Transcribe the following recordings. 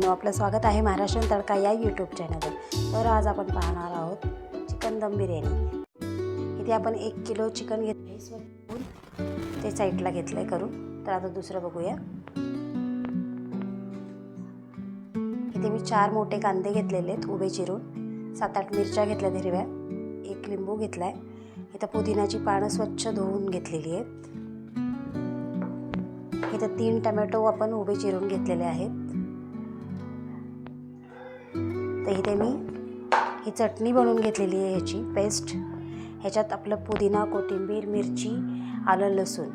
आपलं स्वागत आहे महाराष्ट्रीयन तडका या यूट्यूब चॅनलवर। तर आज आपण पाहणार आहोत चिकन दम बिर्याणी। इथे आपण 1 किलो चिकन घेतले, ते साईडला घेतलंय करून। तर आता दुसरं बघूया। इथे मी 4 मोठे कांदे घेतलेले आहेत उभे चिरून, 7-8 मिरच्या घेतल्या हिरव्या, 1 लिंबू घेतलाय। इथे पुदिनाची पानं स्वच्छ धुवून घेतलेली आहेत। इथे 3 टोमॅटो आपण उभे चिरून घेतलेले आहेत। तर इथे मी ही चटणी बनवून घेतलेली आहे, ह्याची पेस्ट। ह्याच्यात आपलं पुदिना, कोथिंबीर, मिरची, आलं, लसूण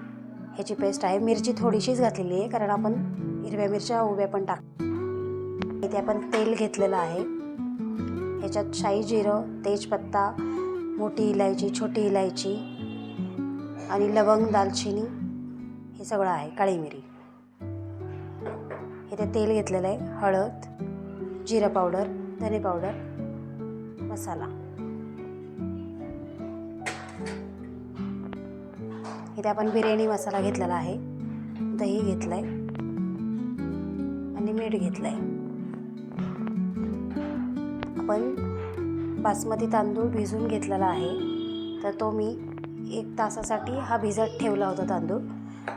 ह्याची पेस्ट आहे। मिरची थोडीशीच घातलेली आहे कारण आपण हिरव्या मिरच्या उभ्या पण इथे आपण तेल घेतलेलं आहे। ह्याच्यात शाई जिरं, तेजपत्ता, मोठी इलायची, छोटी इलायची आणि लवंग, दालचिनी हे सगळं आहे, काळी मिरी। इथे तेल घेतलेलं आहे, हळद, जिरा पावडर, धने पावडर, मसाला। इथे आपण बिर्याणी मसाला घेतलेला आहे, दही घेतलंय आणि मीठ घेतलंय। आपण बासमती तांदूळ भिजवून घेतलेला आहे, तर तो मी 1 तासासाठी हा भिजत ठेवला होता तांदूळ,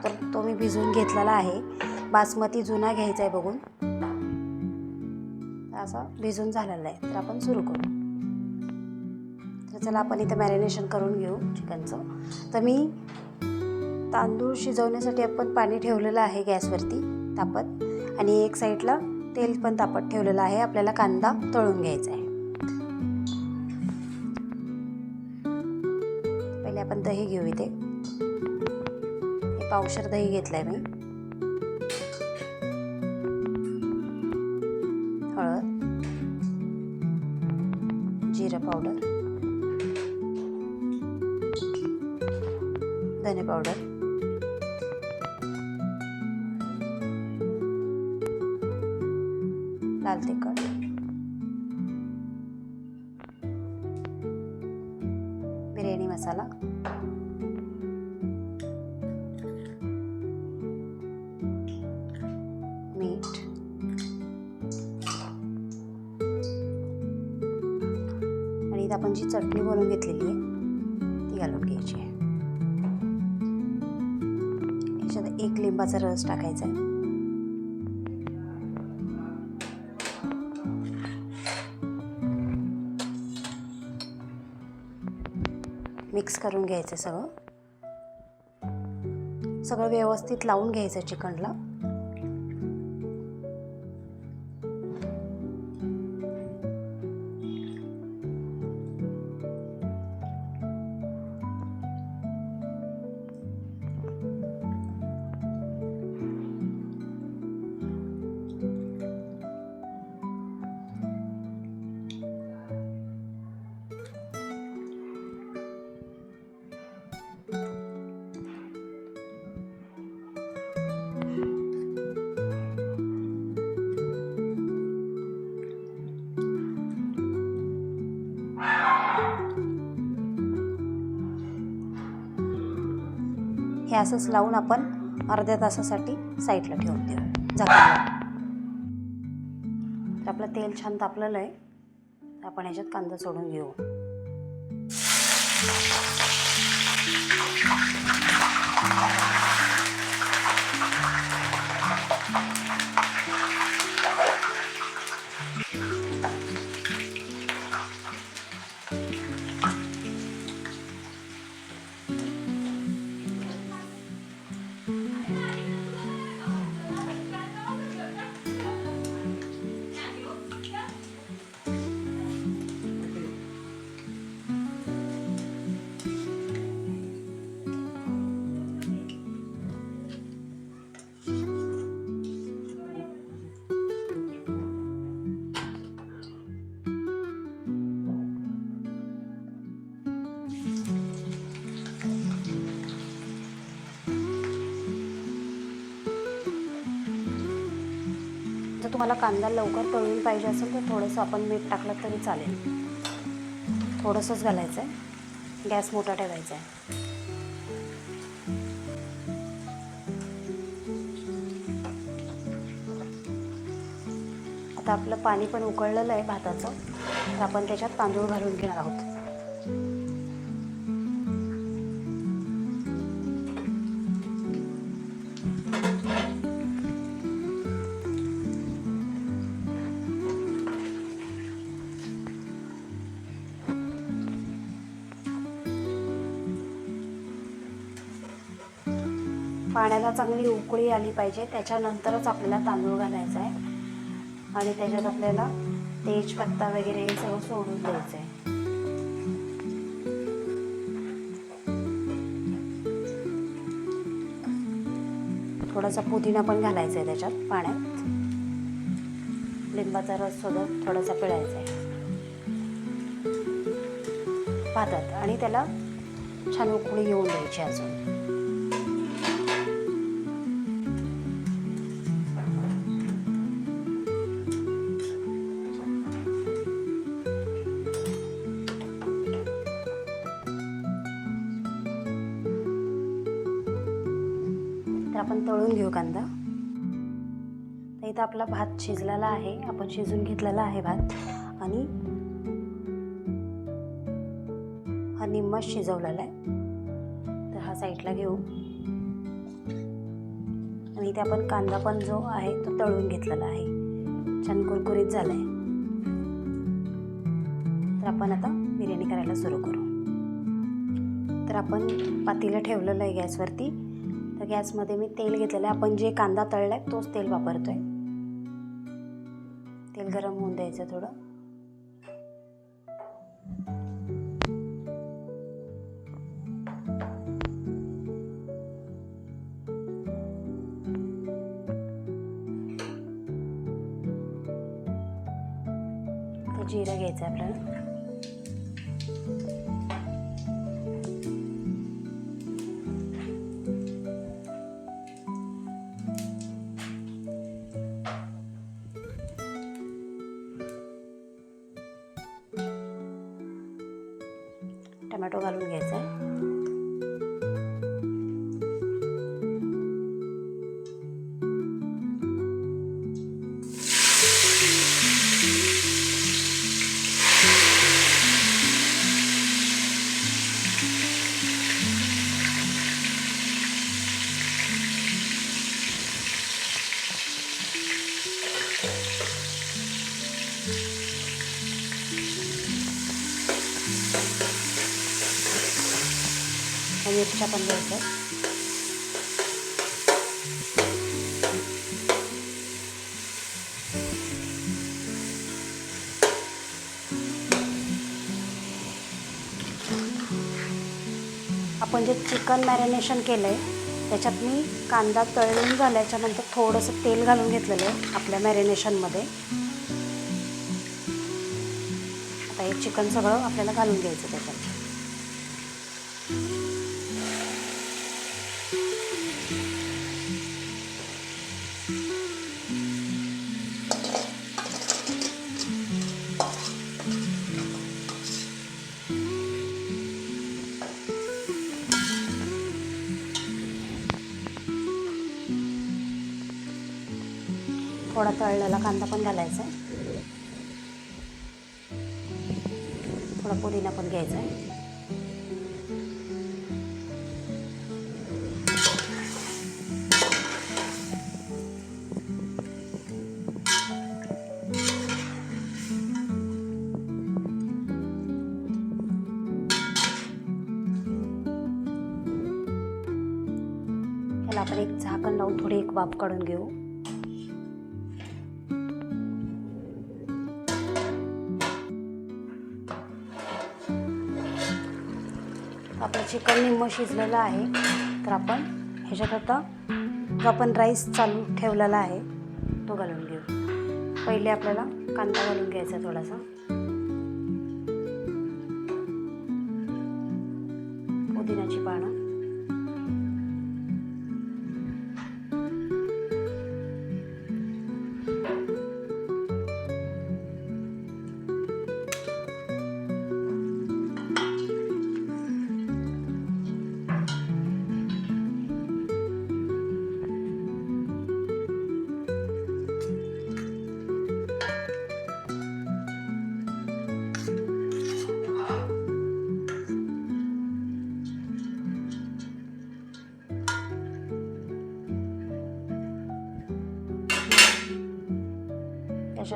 तर तो मी भिजवून घेतलेला आहे। बासमती जुना घ्यायचा आहे बघून, असा भिजून झालेला आहे। तर आपण सुरू करू। तर चला आपण इथं मॅरिनेशन करून घेऊ चिकनचं। तर मी तांदूळ शिजवण्यासाठी आपण पाणी ठेवलेलं आहे गॅसवरती तापत, आणि एक साईडला तेल पण तापत ठेवलेलं आहे। आपल्याला कांदा तळून घ्यायचा आहे। पहिले आपण दही घेऊ। इथे पावशेर दही घेतलंय मी। हळद, जिरा पावडर, धने पावडर, लाल तिखट, बिर्याणी मसाला, मीठ, आणि इथे आपण जी चटणी बनवून घेतलेली आहे ती घालून घ्यायची आहे। याच्यात 1 लिंबाचा रस टाकायचा आहे। मिक्स करून घ्यायचं सगळं व्यवस्थित लावून घ्यायचं चिकनला। हे असंच लावून आपण अर्ध्या तासासाठी साईडला ठेवून देऊ झाकण। तर आपलं तेल छान तापलेलं आहे, आपण ह्याच्यात कांदा सोडून घेऊ। जर तुम्हाला कांदा लवकर तळून पाहिजे असेल तर थोडंसं आपण मीठ टाकलं तरी चालेल, थोडंसंच घालायचं आहे। गॅस मोठा ठेवायचा आहे। आता आपलं पाणी पण उकळलेलं आहे भाताचं, तर आपण त्याच्यात तांदूळ घालून घेणार आहोत. पाण्याला चांगली उकळी आली पाहिजे, त्याच्यानंतरच आपल्याला तांदूळ घालायचा आहे आणि त्याच्यात आपल्याला तेजपत्ता वगैरे हे सगळं सोडून द्यायचं आहे. थोडासा पुदिना पण घालायचा आहे त्याच्यात पाण्यात, लिंबाचा रस सुद्धा थोडासा पिळायचा आहे भातात आणि त्याला छान उकळी येऊन द्यायची अजून. तर आपण तळून घेऊ कांदा. तर इथं आपला भात शिजलेला आहे, आपण शिजून घेतलेला आहे भात आणि हा निम्मा शिजवलेला आहे. तर हा साईडला घेऊ आणि इथे आपण कांदा पण जो आहे तो तळून घेतलेला आहे, छान कुरकुरीत झाला आहे. तर आपण आता बिर्याणी करायला सुरू करू. तर आपण पातेलं ठेवलेलं आहे गॅसवरती. तर गॅसमध्ये मी तेल घेतलेलं आहे, आपण जे कांदा तळला आहे तोच तेल वापरतो आहे. तेल गरम होऊन द्यायचं थोडं. तर जिरं घ्यायचं आपल्याला. टमॅटो घालून घ्यायचा आहे. मिरच्या पण घ्यायच्या. आपण जे चिकन मॅरिनेशन केलं आहे त्याच्यात मी कांदा तळून झाल्याच्यानंतर थोडंसं तेल घालून घेतलेलं आहे आपल्या मॅरिनेशनमध्ये. आता हे चिकन सगळं आपल्याला घालून घ्यायचं त्याच्यात. थोडा तळलेला कांदा पण घालायचा आहे. थोडा पुदिना पण घ्यायचा आहे. त्याला आपण एक झाकण लावून थोडी एक वाफ काढून घेऊ. आपलं चिकन निम्मं शिजलेलं आहे. तर आपण ह्याच्यात आता जो आपण राईस चालू ठेवलेला आहे तो घालून घेऊ. पहिले आपल्याला कांदा घालून घ्यायचा थोडासा, पुदिन्याची पानं,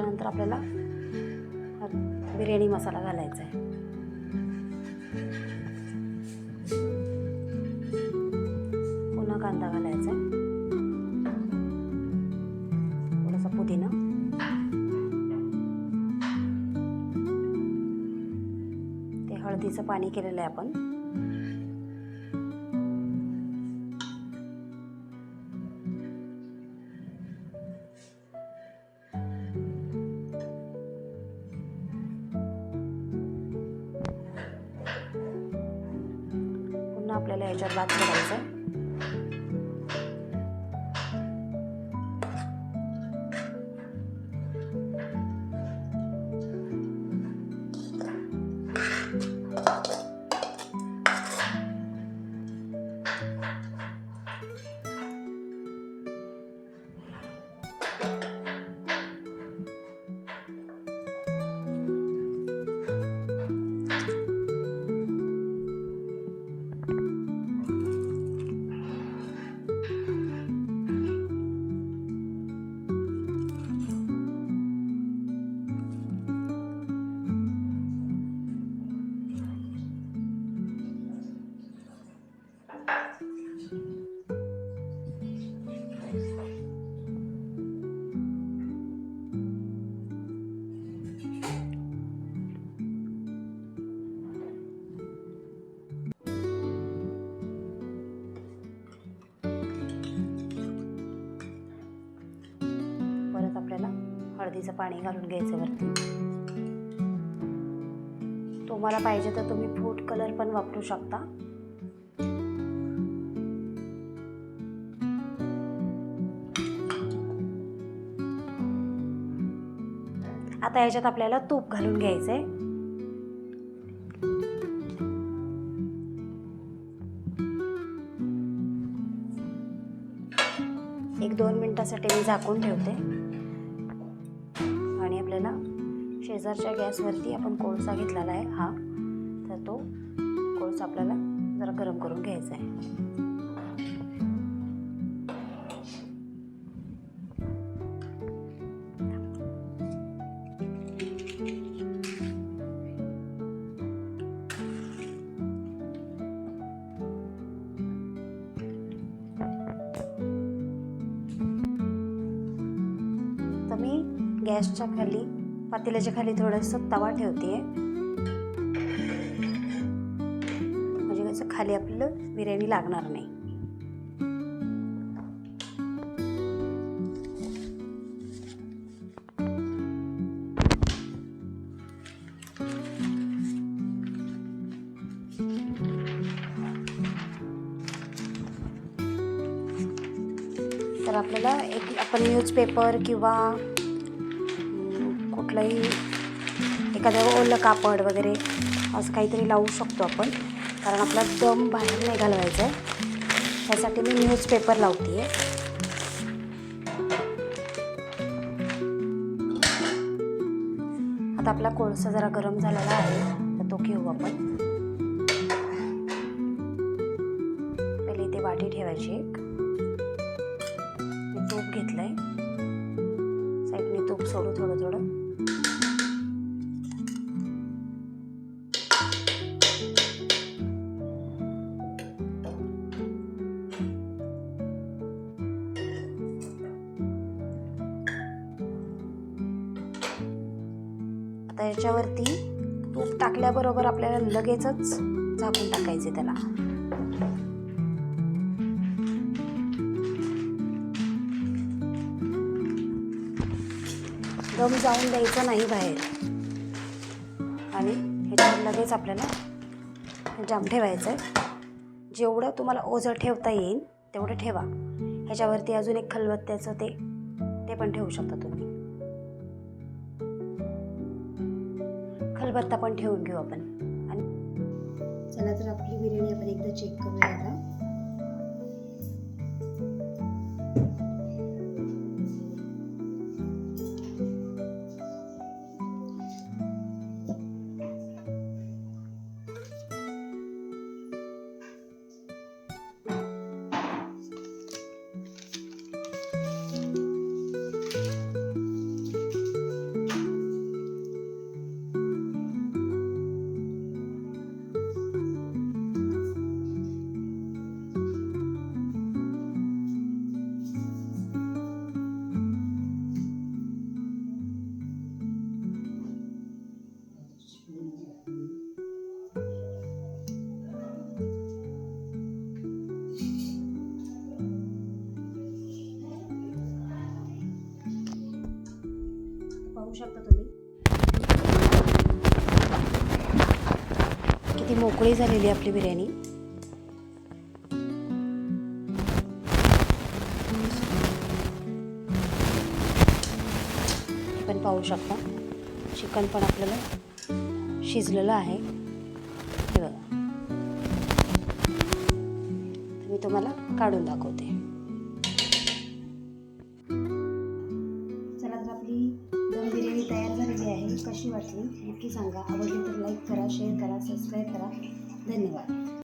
त्याच्यानंतर आपल्याला बिर्याणी मसाला घालायचा आहे. पुन्हा कांदा घालायचा आहे, थोडासा पुदिना, ते हळदीचं पाणी केलेलं आहे आपण. पुन्हा आपल्याला याच्यात भात करायचा आहे. परत आपल्याला हळदीचं पाणी घालून घ्यायचं वरती. तुम्हाला पाहिजे तर तुम्ही फूड कलर पण वापरू शकता. आता याच्यात आपल्याला तूप घालून घ्यायचंय. एक 2 मिनिटासाठी मी झाकून ठेवते आणि आपल्याला शेजारच्या गॅसवरती आपण कोळसा घेतलेला आहे हा, तर तो कोळसा आपल्याला जरा गरम करून घ्यायचा आहे. तर मी गॅसच्या खाली पातेल्याच्या खाली थोडंसं तवा ठेवते, म्हणजे कसं खाली आपलं बिर्याणी लागणार नाही. तर आपल्याला एक आपण न्यूजपेपर किंवा कुठलंही एखादं ओलं कापड वगैरे असं काहीतरी लावू शकतो आपण, कारण आपला दम बाहेर नाही घालवायचा आहे. त्यासाठी मी न्यूजपेपर लावते आहे. आता आपला कोळसा जरा गरम झालेला आहे, तर तो घेऊ आपण. पहिले इथे वाटी ठेवायची एक. मी तूप घेतलंय, साईडने तूप सोडू थोडं थोडं. आता याच्यावरती तूप टाकल्याबरोबर आपल्याला लगेचच झाकून टाकायचे त्याला. दम जाऊन द्यायचा नाही बाहेर, आणि ह्याच्यावर लगेच आपल्याला जाम ठेवायचं आहे. जेवढं तुम्हाला ओझं ठेवता येईल तेवढं ठेवा. ह्याच्यावरती अजून एक खलबत्त्याचं ते पण ठेवू शकता तुम्ही. खलबत्ता पण ठेवून घेऊ आपण. आणि चला तर आपली बिर्याणी आपण एकदा चेक करूया. आता पाहू शकता तुम्ही किती मोकळी झालेली आपली बिर्याणी. हे पण पाहू शकता चिकन पण आपल्याला शिजलेलं आहे. हे बघा, मी तुम्हाला काढून दाखवते. चला, तर आपली दम बिर्याणी तयार झालेली आहे. कशी वाटली नक्की सांगा. आवडली तर लाईक करा, शेअर करा, सबस्क्राईब करा. धन्यवाद.